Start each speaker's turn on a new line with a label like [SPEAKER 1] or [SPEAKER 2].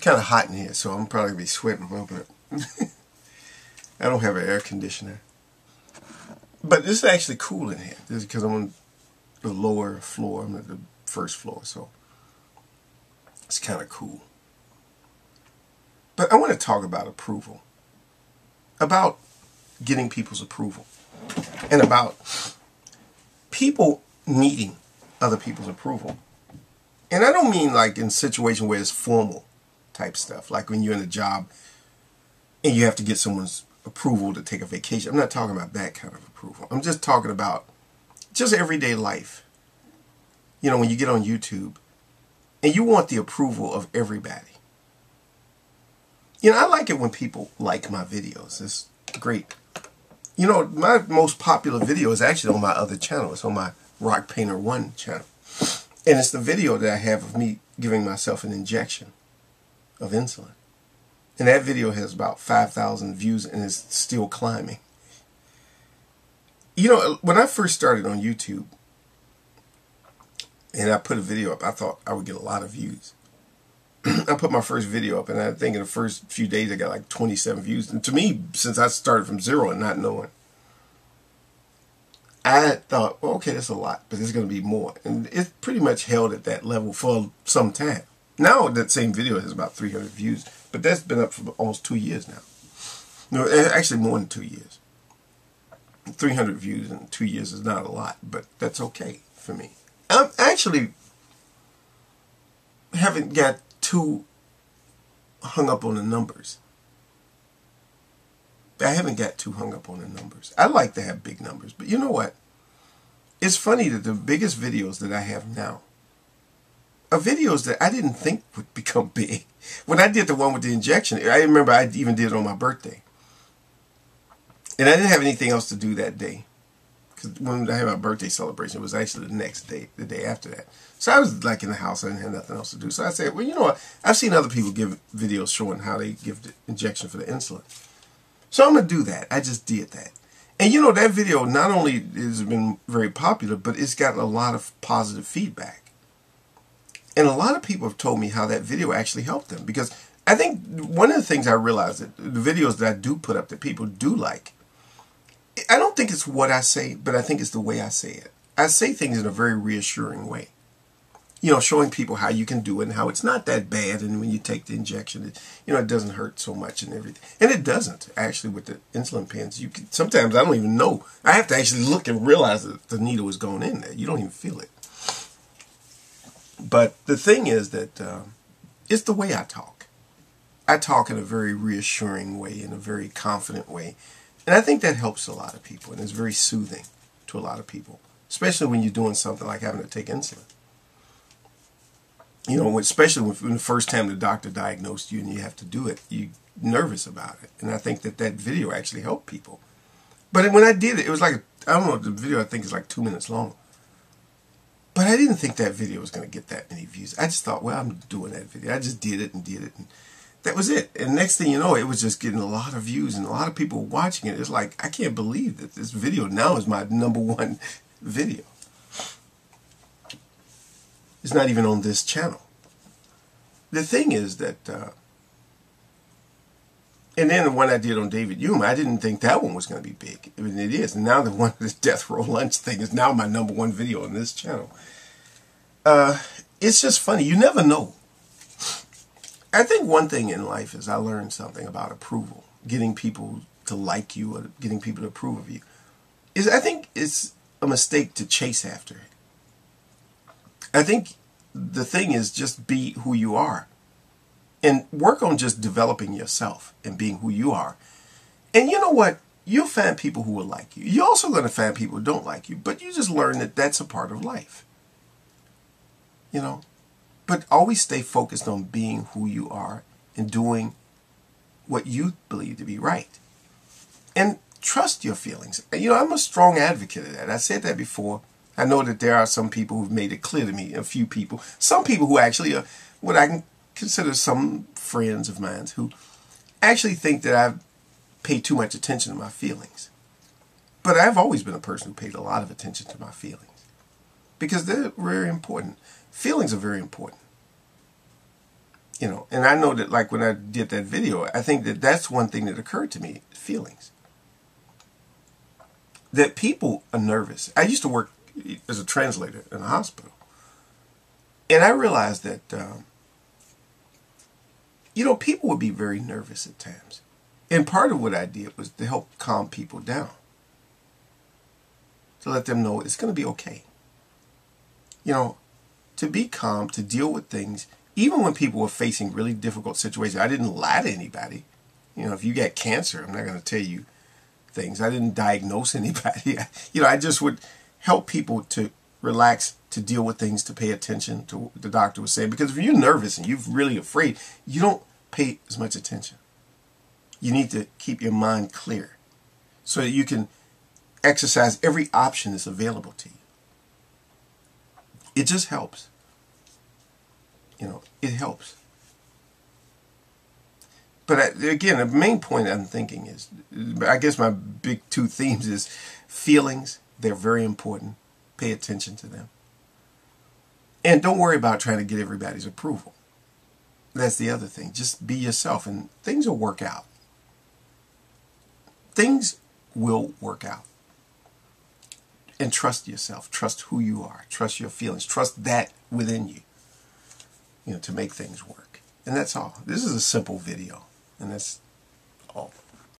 [SPEAKER 1] kind of hot in here, so I'm probably going to be sweating a little bit. I don't have an air conditioner. But this is actually cool in here. This is because I'm on the lower floor. I'm at the first floor, so it's kind of cool. But I want to talk about approval. About getting people's approval. And about people needing other people's approval. And I don't mean like in a situation where it's formal type stuff, like when you're in a job and you have to get someone's approval to take a vacation. I'm not talking about that kind of approval. I'm just talking about just everyday life. You know, when you get on YouTube and you want the approval of everybody. You know, I like it when people like my videos. It's great. You know, my most popular video is actually on my other channel. It's on my Rock Painter 1 channel. And it's the video that I have of me giving myself an injection of insulin. And that video has about 5,000 views and is still climbing. You know, when I first started on YouTube and I put a video up, I thought I would get a lot of views. I put my first video up and I think in the first few days I got like 27 views. And to me, since I started from zero and not knowing, I thought, well, okay, that's a lot, but there's going to be more. And it pretty much held at that level for some time. Now that same video has about 300 views, but that's been up for almost 2 years now. No, actually more than 2 years. 300 views in 2 years is not a lot, but that's okay for me. I actually haven't got too hung up on the numbers. I haven't got too hung up on the numbers. I like to have big numbers, but you know what? It's funny that the biggest videos that I have now are videos that I didn't think would become big. When I did the one with the injection, I remember I even did it on my birthday. And I didn't have anything else to do that day. Because when I had my birthday celebration, it was actually the next day, the day after that. So I was like in the house, I didn't have nothing else to do. So I said, well, you know what? I've seen other people give videos showing how they give the injection for the insulin. So I'm going to do that. I just did that. And you know, that video not only has been very popular, but it's gotten a lot of positive feedback. And a lot of people have told me how that video actually helped them. Because I think one of the things I realized that the videos that I do put up that people do like, I don't think it's what I say, but I think it's the way I say it. I say things in a very reassuring way. You know, showing people how you can do it and how it's not that bad. And when you take the injection, it doesn't hurt so much and everything. And it doesn't, actually, with the insulin pens. Sometimes I don't even know. I have to actually look and realize that the needle is going in there. You don't even feel it. But the thing is that it's the way I talk. I talk in a very reassuring way, in a very confident way. And I think that helps a lot of people. And it's very soothing to a lot of people. Especially when you're doing something like having to take insulin. You know, especially when the first time the doctor diagnosed you and you have to do it, you're nervous about it. And I think that video actually helped people. But when I did it, it was like, I don't know, the video I think is like 2 minutes long. But I didn't think that video was going to get that many views. I just thought, well, I'm doing that video. I just did it. And that was it. And next thing you know, it was just getting a lot of views and a lot of people watching it. It's like, I can't believe that this video now is my #1 video. It's not even on this channel. The thing is that, and then the one I did on David Hume, I didn't think that one was going to be big. I mean, it is. And now the one, this Death Row Lunch thing is now my #1 video on this channel. It's just funny. You never know. I think one thing in life is I learned something about approval. Getting people to like you or getting people to approve of you. I think it's a mistake to chase after it. I think the thing is just be who you are and work on just developing yourself and being who you are. And you know what? You'll find people who will like you. You're also going to find people who don't like you, but you just learn that that's a part of life. You know, but always stay focused on being who you are and doing what you believe to be right. And trust your feelings. You know, I'm a strong advocate of that. I said that before. I know that there are some people who've made it clear to me, a few people, some people who actually are what I can consider some friends of mine who actually think that I pay too much attention to my feelings. But I've always been a person who paid a lot of attention to my feelings because they're very important. Feelings are very important. You know, and I know that, like, when I did that video, I think that that's one thing that occurred to me, feelings. That people are nervous. I used to work as a translator in a hospital. And I realized that, you know, people would be very nervous at times. And part of what I did was to help calm people down. To let them know it's going to be okay. You know, to be calm, to deal with things, even when people were facing really difficult situations. I didn't lie to anybody. You know, if you got cancer, I'm not going to tell you things. I didn't diagnose anybody. You know, I just would help people to relax, to deal with things, to pay attention to what the doctor was saying. Because if you're nervous and you're really afraid, you don't pay as much attention. You need to keep your mind clear so that you can exercise every option that's available to you. It just helps. You know, it helps. But again, the main point I'm thinking is, I guess my big two themes is feelings. They're very important. Pay attention to them. And don't worry about trying to get everybody's approval. That's the other thing. Just be yourself and things will work out. Things will work out. And trust yourself. Trust who you are. Trust your feelings. Trust that within you. You know, to make things work. And that's all. This is a simple video. And that's all.